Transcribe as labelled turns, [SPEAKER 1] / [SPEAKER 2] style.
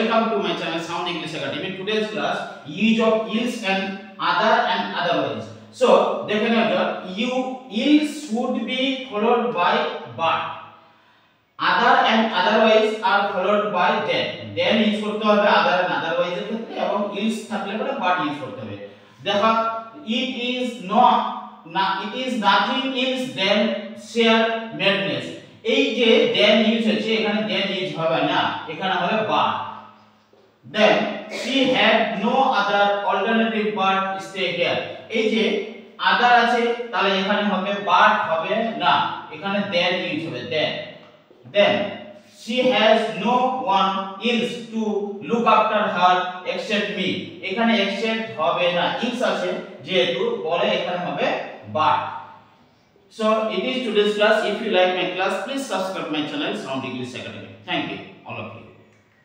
[SPEAKER 1] welcome to my channel Sound English Academy. Today's class use of ills and otherwise. So দেখেন এটা ills should be followed by but. Other and otherwise are followed by then use করতে হবে other and otherwise এর ক্ষেত্রে এবং ills থাকলে পরে but use করতে হবে। দেখো it is nothing else than sheer madness. এই যে then ইউজ হচ্ছে এখানে then ইউজ হবে না, এখানে হবে but. Then she had no other alternative but stay here. এই যে other আছে তাহলে এখানে হবে but হবে না, এখানে then ইউজ হবে then she has no one else to look after her except me. এখানে except হবে না, else আছে যেহেতু পরে এখানে হবে but. So it is today's class. If you like my class, please subscribe my channel Sound English Academy. Thank you all of you.